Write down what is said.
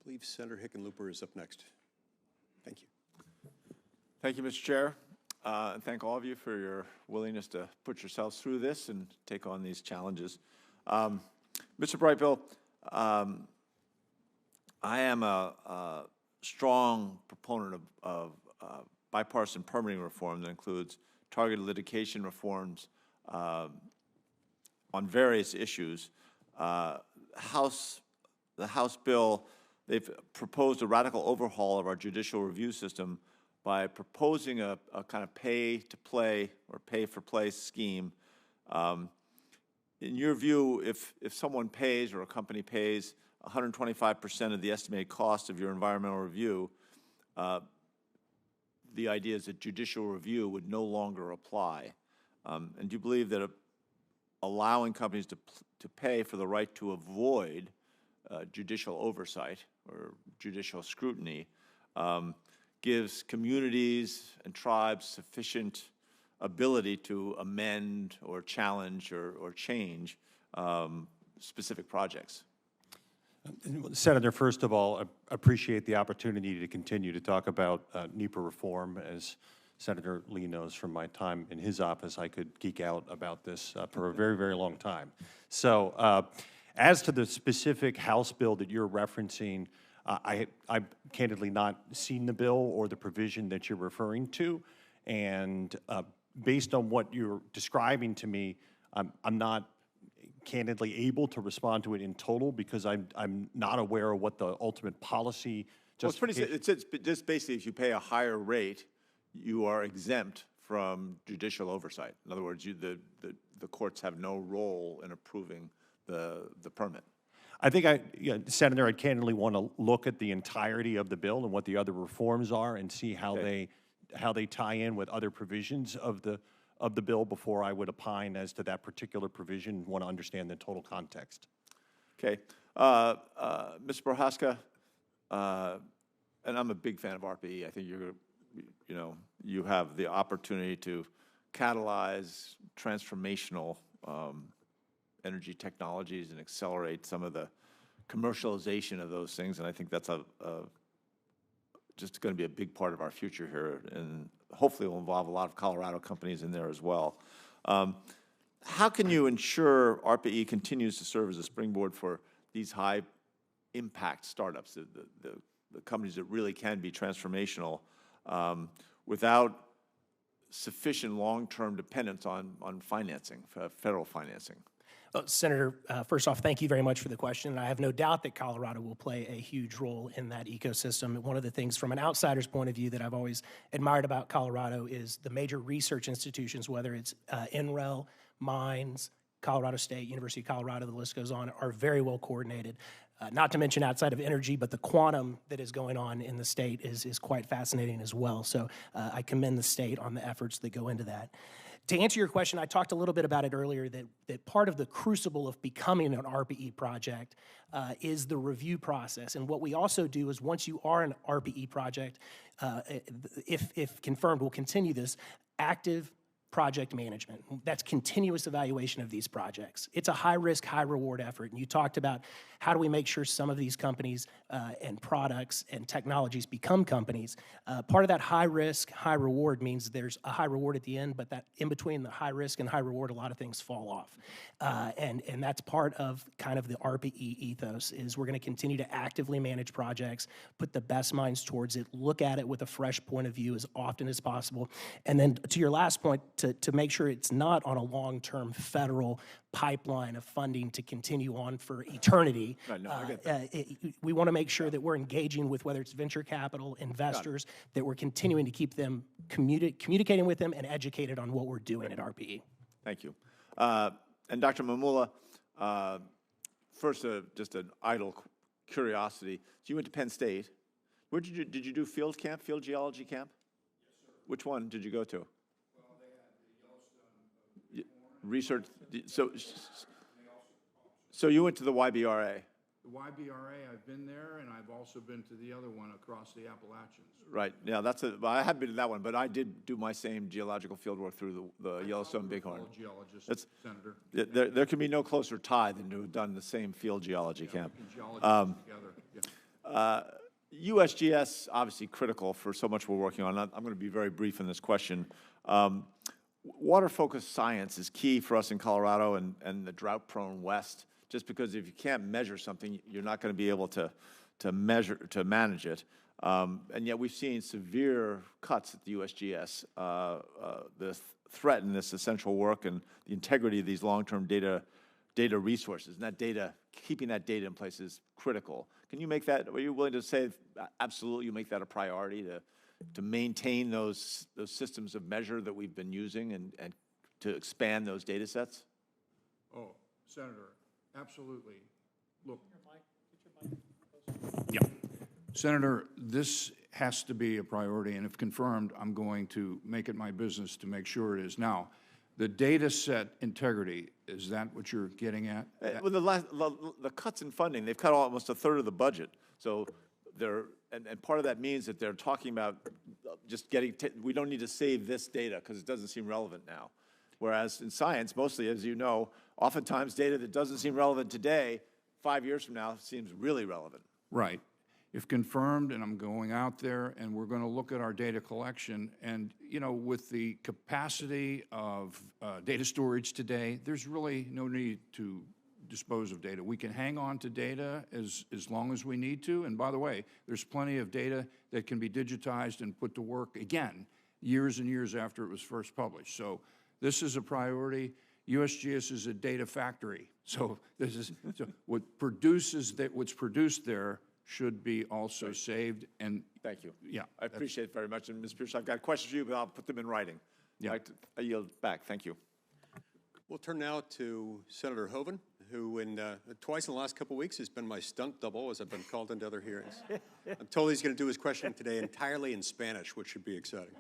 I believe Senator Hickenlooper is up next. Thank you. Thank you, Mr. Chair. And thank all of you for your willingness to put yourselves through this and take on these challenges. Mr. Brightbill, I am a strong proponent of bipartisan permitting reform that includes targeted litigation reforms on various issues. The House bill, they've proposed a radical overhaul of our judicial review system by proposing a kind of pay-to-play or pay-for-play scheme. In your view, if someone pays or a company pays 125% of the estimated cost of your environmental review, the idea is that judicial review would no longer apply. And do you believe that allowing companies to pay for the right to avoid judicial oversight or judicial scrutiny gives communities and tribes sufficient ability to amend or challenge or change specific projects? Senator, first of all, I appreciate the opportunity to continue to talk about NEPA reform. As Senator Lee knows from my time in his office, I could geek out about this for a very, very long time. So as to the specific House bill that you're referencing, I've candidly not seen the bill or the provision that you're referring to, and based on what you're describing to me, I'm not candidly able to respond to it in total because I'm not aware of what the ultimate policy. Well, it's pretty. It's just basically if you pay a higher rate, you are exempt from judicial oversight. In other words, the courts have no role in approving the permit. I think, Senator, I candidly want to look at the entirety of the bill and what the other reforms are and see how they tie in with other provisions of the bill before I would opine as to that particular provision. Want to understand the total context. Okay, Mr. Prohaska, and I'm a big fan of ARPA-E. I think you have the opportunity to catalyze transformational energy technologies and accelerate some of the commercialization of those things, and I think that's just going to be a big part of our future here, and hopefully will involve a lot of Colorado companies in there as well. How can you ensure ARPA-E continues to serve as a springboard for these high-impact startups, the companies that really can be transformational, without sufficient long-term dependence on financing, federal financing? Well, Senator, first off, thank you very much for the question. I have no doubt that Colorado will play a huge role in that ecosystem. One of the things from an outsider's point of view that I've always admired about Colorado is the major research institutions, whether it's NREL, Mines, Colorado State, University of Colorado, the list goes on, are very well coordinated. Not to mention outside of energy, but the quantum that is going on in the state is quite fascinating as well. So I commend the state on the efforts that go into that. To answer your question, I talked a little bit about it earlier, that part of the crucible of becoming an ARPA-E project is the review process. And what we also do is once you are an ARPA-E project, if confirmed, we'll continue this, active project management. That's continuous evaluation of these projects. It's a high-risk, high-reward effort. And you talked about how do we make sure some of these companies and products and technologies become companies. Part of that high-risk, high-reward means there's a high reward at the end, but that in between the high-risk and high-reward, a lot of things fall off. And that's part of kind of the ARPA-E ethos is we're going to continue to actively manage projects, put the best minds towards it, look at it with a fresh point of view as often as possible. And then to your last point, to make sure it's not on a long-term federal pipeline of funding to continue on for eternity. Right, no, I get that. We want to make sure that we're engaging with whether it's venture capital, investors, that we're continuing to keep them communicating with them and educated on what we're doing at ARPA-E. Thank you. And Dr. Mamula, first, just an idle curiosity. So you went to Penn State. Where did you do field geology camp? Yes, sir. Which one did you go to? Research, so you went to the YBRA. The YBRA, I've been there, and I've also been to the other one across the Appalachians. Right, yeah, I haven't been to that one, but I did do my same geological field work through the Yellowstone Bighorn. Geologist, Senator. There can be no closer tie than to have done the same field geology camp. Together. Yeah. USGS, obviously critical for so much we're working on. I'm going to be very brief in this question. Water-focused science is key for us in Colorado and the drought-prone West, just because if you can't measure something, you're not going to be able to manage it. And yet we've seen severe cuts at the USGS. The threat in this essential work and the integrity of these long-term data resources, and that data, keeping that data in place is critical. Can you make that, are you willing to say, absolutely, you make that a priority to maintain those systems of measure that we've been using and to expand those data sets? Oh, Senator, absolutely. Look. Yeah. Senator, this has to be a priority, and if confirmed, I'm going to make it my business to make sure it is. Now, the data set integrity, is that what you're getting at? Well, the cuts in funding, they've cut almost a third of the budget. So they're, and part of that means that they're talking about just getting, we don't need to save this data because it doesn't seem relevant now. Whereas in science, mostly, as you know, oftentimes data that doesn't seem relevant today, 5 years from now, seems really relevant. Right. If confirmed, and I'm going out there, and we're going to look at our data collection, and, you know, with the capacity of data storage today, there's really no need to dispose of data. We can hang on to data as long as we need to, and by the way, there's plenty of data that can be digitized and put to work, again, years and years after it was first published. So this is a priority. USGS is a data factory. So this is, so what's produced there should be also saved, and thank you. Yeah, I appreciate it very much. And Ms. Pierce, I've got questions for you, but I'll put them in writing. Yeah. I yield back. Thank you. We'll turn now to Senator Hoeven, who twice in the last couple of weeks has been my stunt double as I've been called into other hearings. I'm told he's going to do his question today entirely in Spanish, which should be exciting.